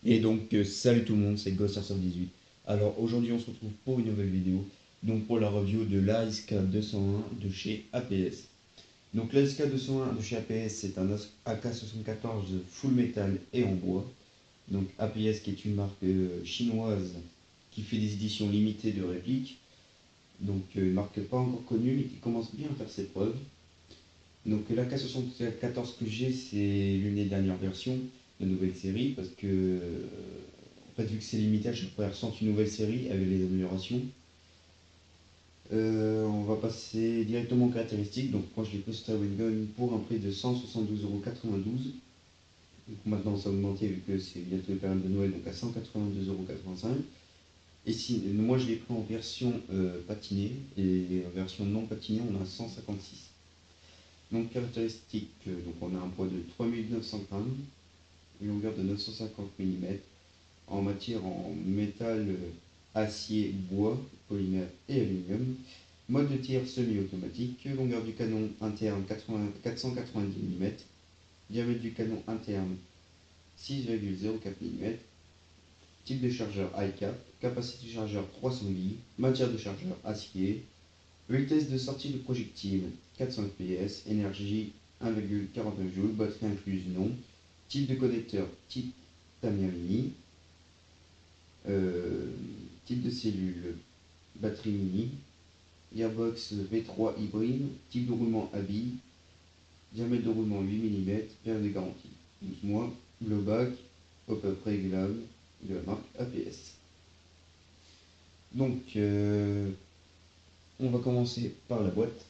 Et donc, salut tout le monde, c'est Ghost Airsoft 18. Alors aujourd'hui, on se retrouve pour une nouvelle vidéo, donc pour la review de l'ASK 201 de chez APS. Donc l'ASK 201 de chez APS, c'est un AK-74 full metal et en bois. Donc APS qui est une marque chinoise qui fait des éditions limitées de répliques. Donc une marque pas encore connue mais qui commence bien à faire ses preuves. Donc l'AK-74 que j'ai, c'est l'une des dernières versions de nouvelle série parce que en fait, vu que c'est limité, à chaque fois, ils ressortent une nouvelle série avec les améliorations. On va passer directement aux caractéristiques. Donc, moi, je l'ai posté à Wingun pour un prix de 172,92 €. Donc, maintenant, ça a augmenté vu que c'est bientôt la période de Noël, donc à 182,85 €. Et si, moi, je l'ai pris en version patinée et en version non patinée, on a 156. Donc, caractéristiques, donc on a un poids de 3900 grammes, une longueur de 950 mm, en matière en métal, acier, bois, polymère et aluminium. Mode de tir semi-automatique, longueur du canon interne 490 mm, diamètre du canon interne 6,04 mm, type de chargeur high-cap, capacité de chargeur 300 billes, matière de chargeur acier, vitesse de sortie de projectile 400 fps, énergie 1,49 joules, batterie incluse non, type de connecteur type Tamiya Mini, type de cellule batterie mini, gearbox V3 hybride, type de roulement à billes, diamètre de roulement 8 mm, période de garantie 12 mois, Glowback, pop-up réglable de la marque APS. Donc on va commencer par la boîte.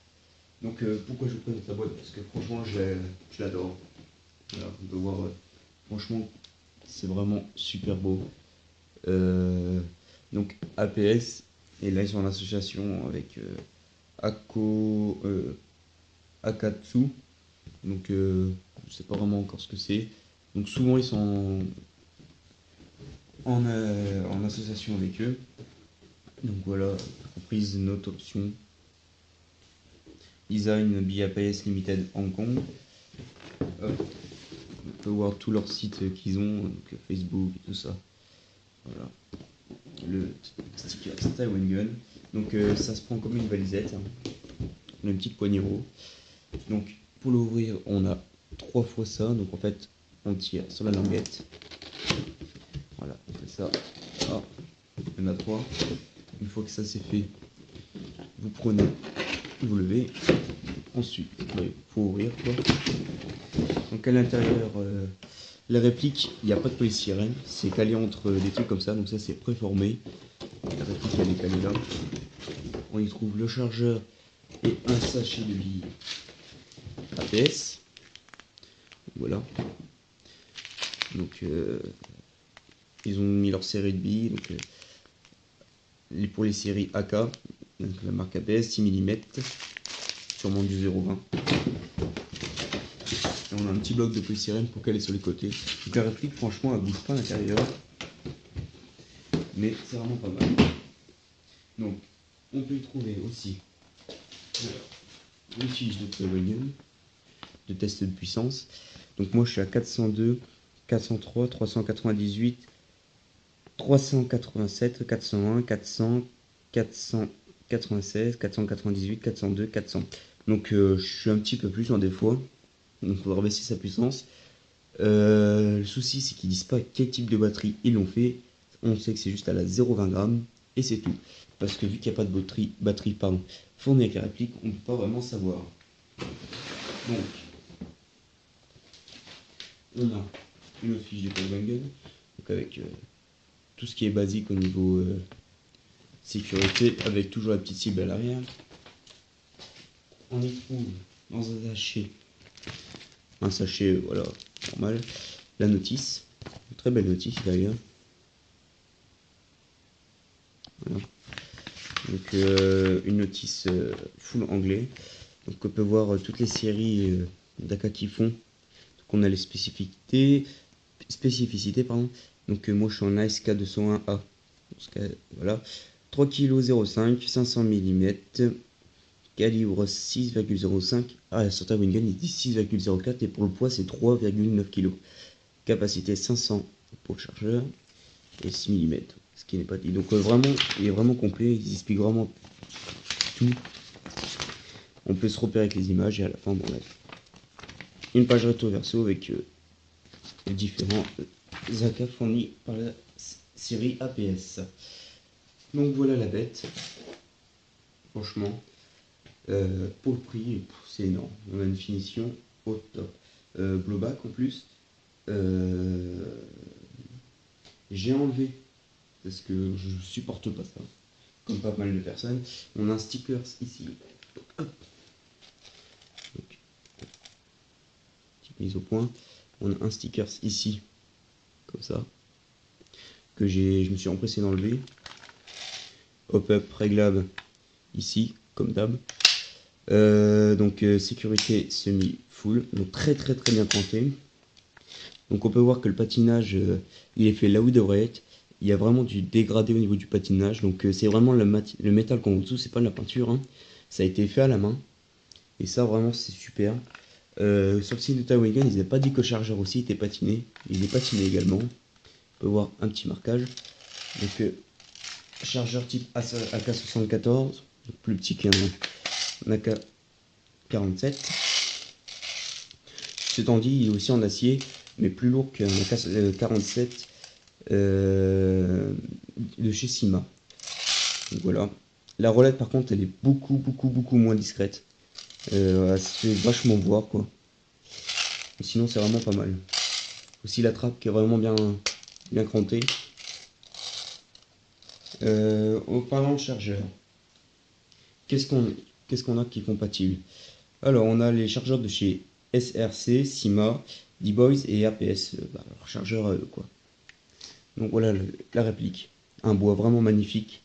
Donc pourquoi je vous présente la boîte? Parce que franchement je l'adore. Voilà, on peut voir, franchement c'est vraiment super beau. Donc APS, et là ils sont en association avec Akatsu, donc je sais pas vraiment encore ce que c'est. Donc souvent ils sont en association avec eux. Donc voilà, prise note option. Design by APS Limited Hong Kong. Hop. On peut voir tous leurs sites qu'ils ont, donc Facebook et tout ça. Voilà. Le sticker Style Gun. Donc ça se prend comme une valisette. On a une petite poignée haut. Donc pour l'ouvrir, on a 3 fois ça. Donc en fait, on tire sur la languette. Voilà, on fait ça. Ah, il y en a 3. Une fois que ça c'est fait, vous prenez, vous levez. Ensuite, il faut ouvrir quoi. Donc à l'intérieur, la réplique, il n'y a pas de polystyrène. C'est calé entre des trucs comme ça. Donc ça c'est préformé. La réplique elle est calée là. On y trouve le chargeur et un sachet de billes APS. Voilà. Donc ils ont mis leur série de billes. Donc pour les séries AK, donc la marque APS 6 mm, sûrement du 0,20. Et on a un petit bloc de polystyrène pour caler sur les côtés. Donc la réplique, franchement, elle bouge pas à l'intérieur, mais c'est vraiment pas mal. Donc on peut y trouver aussi une fiche de prévolume, de test de puissance. Donc moi je suis à 402, 403, 398, 387, 401, 400, 496, 498, 402, 400. Donc je suis un petit peu plus en défaut. Donc il faudra baisser sa puissance. Le souci c'est qu'ils disent pas quel type de batterie ils l'ont fait. On sait que c'est juste à la 0,20 grammes et c'est tout. Parce que vu qu'il n'y a pas de batterie fournie avec la réplique, on ne peut pas vraiment savoir. Donc on a une autre fiche de Powerbank, donc avec tout ce qui est basique au niveau sécurité, avec toujours la petite cible à l'arrière. On y trouve dans un sachet voilà, normal, la notice, une très belle notice d'ailleurs. Voilà. Donc une notice full anglais. Donc on peut voir toutes les séries d'AK qui font. Donc on a les spécificités pardon. Donc moi je suis en ASK 201A. Voilà. 3 kg 0,5, 500 mm, calibre 6,05. Ah, la Sota Winggun il dit 6,04 et pour le poids c'est 3,9 kg. capacité 500 pour le chargeur et 6 mm, ce qui n'est pas dit. Donc vraiment, il est vraiment complet, ils expliquent vraiment tout. On peut se repérer avec les images et à la fin, bon, une page recto verso avec les différents AK fournis par la série APS. Donc voilà la bête. Franchement, pour le prix, c'est énorme. On a une finition au top. Blowback en plus. J'ai enlevé parce que je supporte pas ça, comme pas mal de personnes. On a un sticker ici. Hop. Donc, petite mise au point. On a un sticker ici, comme ça, que je me suis empressé d'enlever. Hop-up réglable ici, comme d'hab. Donc sécurité semi-full, donc très bien planté. Donc on peut voir que le patinage il est fait là où il devrait être. Il y a vraiment du dégradé au niveau du patinage, donc c'est vraiment le métal qu'on voit dessous, c'est pas de la peinture, hein. Ça a été fait à la main, et ça vraiment c'est super. Sur le site de Taiwan, ils n'avaient pas dit que le chargeur aussi était patiné, il est patiné également. On peut voir un petit marquage. Donc chargeur type AK74, plus petit qu'un AK47. Ce étant dit, il est aussi en acier, mais plus lourd qu'un AK47 de chez Syma. Donc voilà. La roulette par contre elle est beaucoup moins discrète. Elle se fait vachement voir quoi. Mais sinon c'est vraiment pas mal. Aussi la trappe qui est vraiment bien crantée. En parlant de chargeur, qu'est-ce qu'on a qui est compatible? Alors on a les chargeurs de chez SRC, Syma, D-Boys et APS, leur chargeur quoi. Donc voilà la réplique. Un bois vraiment magnifique,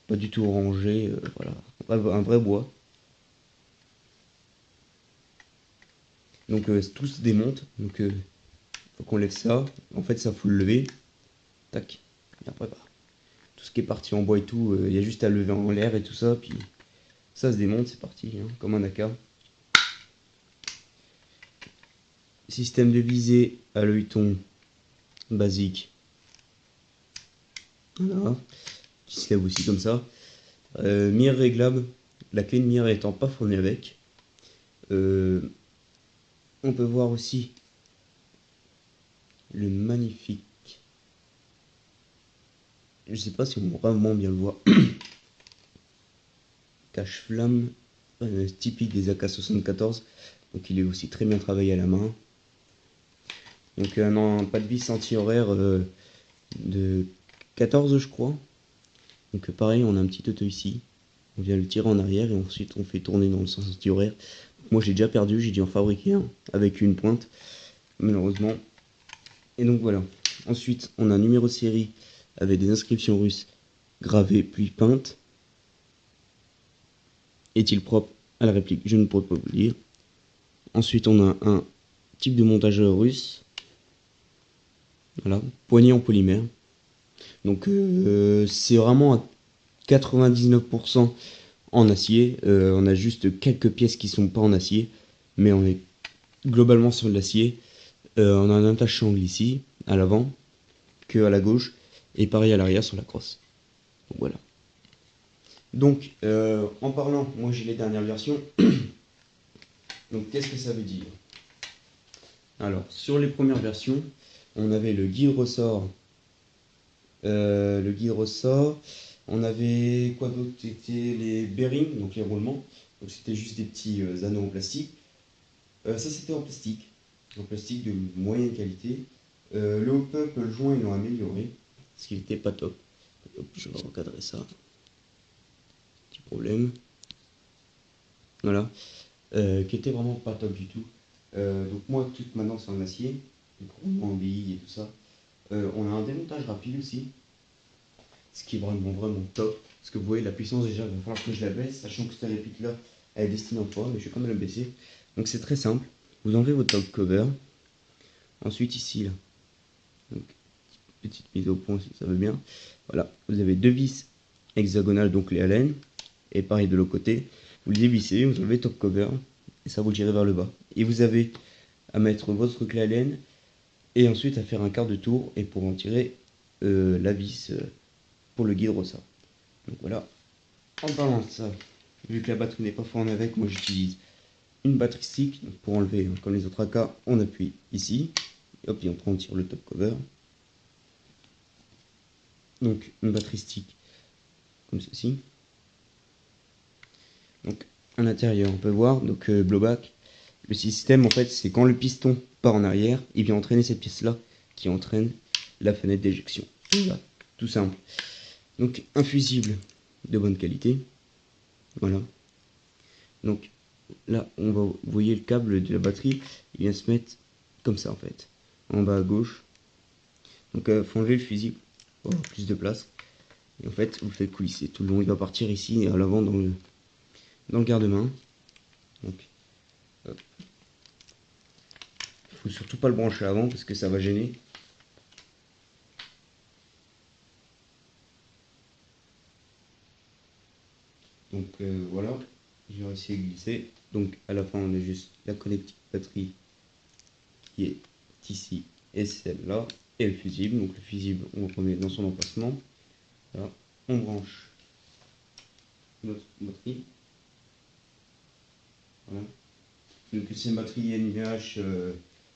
pas du tout orangé, voilà, un vrai bois. Donc tout se démonte, donc faut qu'on lève ça. En fait ça faut le lever, tac. Et après tout ce qui est parti en bois et tout, il y a juste à lever en l'air et tout ça, puis ça se démonte, c'est parti, hein, comme un AK. Système de visée à l'œilleton basique. Voilà, qui se lève aussi comme ça. Mire réglable, la clé de mire étant pas fournie avec. On peut voir aussi le magnifique. Je sais pas si on va vraiment bien le voir. Cache-flamme, typique des AK-74. Donc il est aussi très bien travaillé à la main. Donc non, pas de vis anti-horaire de 14 je crois. Donc pareil, on a un petit auto ici. On vient le tirer en arrière et ensuite on fait tourner dans le sens anti-horaire. Moi j'ai déjà perdu, j'ai dû en fabriquer un avec une pointe, malheureusement. Et donc voilà. Ensuite on a un numéro de série avec des inscriptions russes gravées puis peintes. Est-il propre à la réplique? Je ne pourrais pas vous le dire. Ensuite on a un type de montage russe. Voilà, poignée en polymère. Donc c'est vraiment à 99% en acier. On a juste quelques pièces qui sont pas en acier, mais on est globalement sur de l'acier. On a un attache-sangle ici, à l'avant, que à la gauche, et pareil à l'arrière sur la crosse. Donc, voilà. Donc, en parlant, moi j'ai les dernières versions. Donc, qu'est-ce que ça veut dire? Alors, sur les premières versions, on avait le guide ressort. On avait quoi d'autre? C'était les bearings, donc les roulements. Donc c'était juste des petits anneaux en plastique. Ça c'était en plastique de moyenne qualité. Le hop-up, le joint ils l'ont amélioré, parce qu'il n'était pas top. Hop, je vais recadrer ça. Petit problème. Voilà. Qui était vraiment pas top du tout. Donc moi tout maintenant c'est en acier, donc roulement en billes et tout ça. On a un démontage rapide aussi, ce qui est vraiment top. Parce que vous voyez la puissance déjà, il va falloir que je la baisse, sachant que cette réplique là elle est destinée en poids, mais je vais quand même la baisser. Donc c'est très simple, vous enlevez votre top cover, ensuite ici là, donc, petite mise au point si ça veut bien, voilà, vous avez deux vis hexagonales, donc les Allen, et pareil de l'autre côté, vous les dévissez, vous enlevez top cover, et ça vous le tirez vers le bas. Et vous avez à mettre votre clé Allen et ensuite à faire un quart de tour et pour en tirer la vis pour le guide ressort. Donc voilà, en parlant de ça, vu que la batterie n'est pas fournie avec, moi j'utilise une batterie stick. Donc pour enlever, comme les autres AK, on appuie ici, hop, et on tire le top cover. Donc une batterie stick comme ceci. Donc à l'intérieur, on peut voir, donc blowback. Le système en fait, c'est quand le piston part en arrière, il vient entraîner cette pièce là qui entraîne la fenêtre d'éjection. Voilà, tout simple. Donc un fusible de bonne qualité. Voilà. Donc là, vous voyez le câble de la batterie, il vient se mettre comme ça en fait, en bas à gauche. Donc faut enlever le fusible pour avoir plus de place. Et en fait, vous le faites coulisser tout le long. Il va partir ici à l'avant dans le garde-main. Donc, hop. Faut surtout pas le brancher avant parce que ça va gêner. Donc voilà, je vais essayer de glisser. Donc à la fin, on a juste la connectique batterie qui est ici et celle-là et le fusible. Donc le fusible, on le remet dans son emplacement. Là, on branche notre batterie. Voilà. Donc c'est une batterie NVH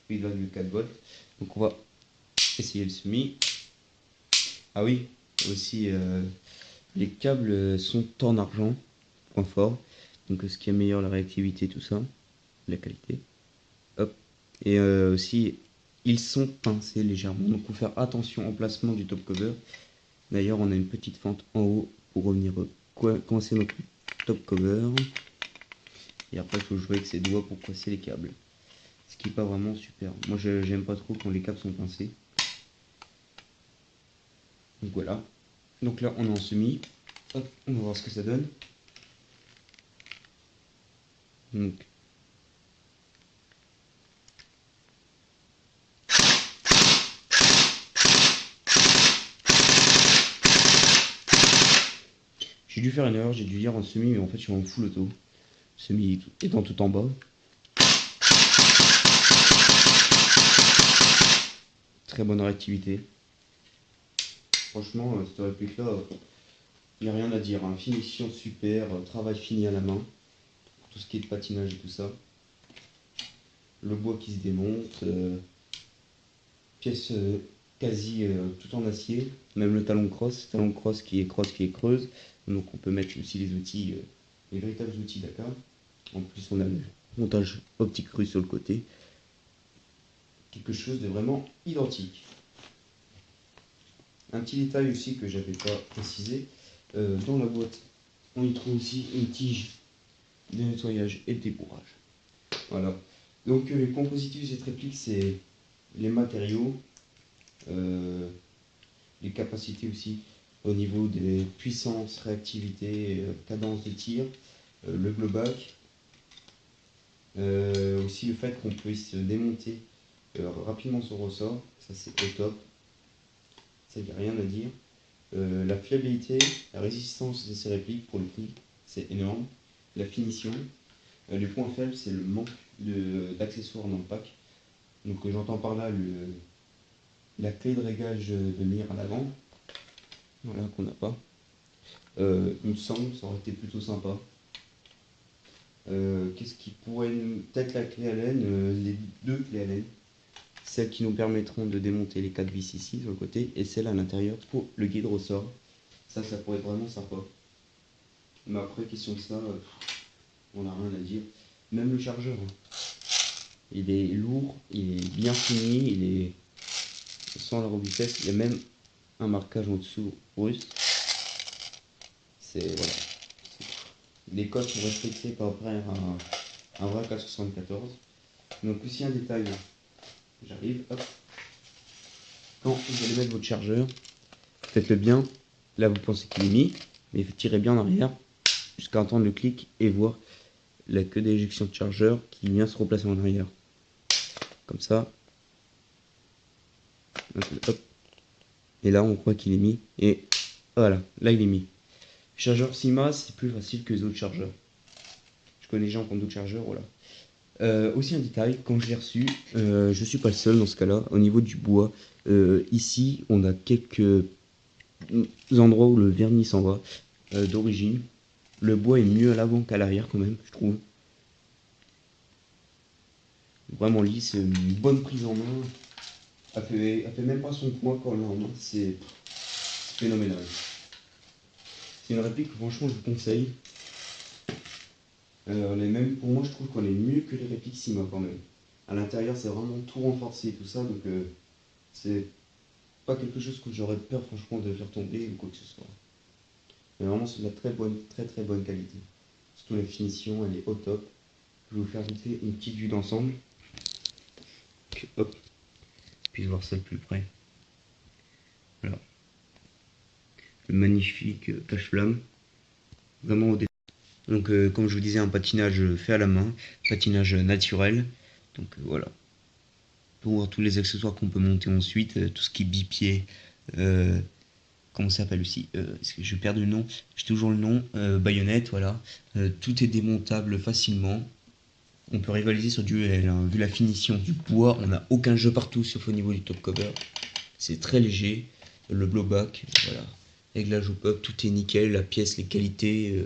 8,4 volts. Donc on va essayer le semi. Ah oui, aussi les câbles sont en argent, point fort. Donc ce qui améliore la réactivité, tout ça, la qualité. Hop. Et aussi ils sont pincés légèrement. Donc il faut faire attention au placement du top cover. D'ailleurs on a une petite fente en haut pour revenir coincer notre top cover. Et après il faut jouer avec ses doigts pour coincer les câbles. Ce qui n'est pas vraiment super. Moi j'aime pas trop quand les câbles sont pincés. Donc voilà. Donc là on est en semi. Hop, on va voir ce que ça donne. Donc j'ai dû faire une erreur, j'ai dû lire en semi, mais en fait je suis en full auto. Semi étant tout en bas. Très bonne réactivité. Franchement, cette réplique là, il n'y a rien à dire. Hein. Finition super, travail fini à la main. Pour tout ce qui est de patinage et tout ça. Le bois qui se démonte. Pièce quasi tout en acier. Même le talon cross qui est creuse. Donc on peut mettre aussi les outils, les véritables outils Dakar. En plus on a le montage optique russe sur le côté. Quelque chose de vraiment identique. Un petit détail aussi que j'avais pas précisé, dans la boîte, on y trouve aussi une tige de nettoyage et de débourrage. Voilà. Donc les compositifs de cette réplique, c'est les matériaux, les capacités aussi au niveau des puissances, réactivité, cadence de tir, le blowback, aussi le fait qu'on puisse démonter rapidement son ressort, ça c'est au top, ça il n'y a rien à dire. La fiabilité, la résistance de ces répliques pour le prix, c'est énorme. La finition, les points faibles, c'est le manque d'accessoires dans le pack. Donc j'entends par là la clé de réglage de mire à l'avant, voilà qu'on n'a pas. Il me semble, ça aurait été plutôt sympa. Qu'est-ce qui pourrait peut-être la clé Allen, les deux clés Allen, celles qui nous permettront de démonter les 4 vis ici sur le côté et celle à l'intérieur pour le guide ressort. Ça pourrait être vraiment sympa. Mais après, question de ça, on n'a rien à dire. Même le chargeur, hein. Il est lourd, il est bien fini, il est sans la robustesse. Il y a même un marquage en dessous russe. C'est voilà. Les codes sont respectés par rapport à un vrai 474. Donc aussi un détail, j'arrive, hop. Quand vous allez mettre votre chargeur, faites-le bien. Là vous pensez qu'il est mis, mais tirez bien en arrière jusqu'à entendre le clic et voir la queue d'éjection de chargeur qui vient se replacer en arrière. Comme ça. Hop. Et là on voit qu'il est mis. Et voilà, là il est mis. Chargeur Sima, c'est plus facile que les autres chargeurs. Je connais des gens qui ont d'autres chargeurs, voilà. Aussi un détail, quand je l'ai reçu, je suis pas le seul dans ce cas-là. Au niveau du bois, ici on a quelques endroits où le vernis s'en va d'origine. Le bois est mieux à l'avant qu'à l'arrière quand même, je trouve. Vraiment lisse, une bonne prise en main. Elle fait même pas son poids quand on l'a en main, c'est phénoménal. C'est une réplique que franchement je vous conseille. Pour moi je trouve qu'on est mieux que les répliques Sima quand même. À l'intérieur c'est vraiment tout renforcé et tout ça, donc c'est pas quelque chose que j'aurais peur franchement de faire tomber ou quoi que ce soit. Mais vraiment c'est de la très très bonne qualité. Surtout la finition, elle est au top. Je vais vous faire vite fait une petite vue d'ensemble. Hop, puis voir ça de plus près. Voilà. Le magnifique cache-flamme. Vraiment au détail. Donc comme je vous disais, un patinage fait à la main, patinage naturel. Donc voilà. Pour voir tous les accessoires qu'on peut monter ensuite, tout ce qui est bipied, comment ça s'appelle aussi, je perds le nom, j'ai toujours le nom, baïonnette, voilà. Tout est démontable facilement. On peut rivaliser sur du duel, hein. Vu la finition du bois, on n'a aucun jeu partout sauf au niveau du top cover. C'est très léger, le blowback, voilà. Réglage au pop, tout est nickel, la pièce, les qualités,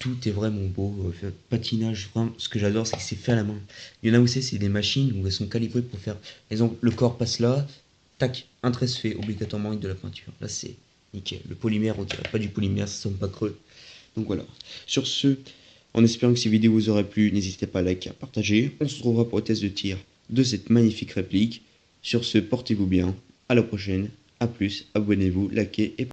tout est vraiment beau. Patinage, vraiment, ce que j'adore, c'est que c'est fait à la main. Il y en a où c'est des machines où elles sont calibrées pour faire, par exemple, le corps passe là, tac, un trait se fait obligatoirement avec de la peinture. Là, c'est nickel. Le polymère, on dirait pas du polymère, ça sonne pas creux. Donc voilà. Sur ce, en espérant que ces vidéos vous auraient plu, n'hésitez pas à liker, à partager. On se retrouvera pour le test de tir de cette magnifique réplique. Sur ce, portez-vous bien. À la prochaine. A plus, abonnez-vous, likez et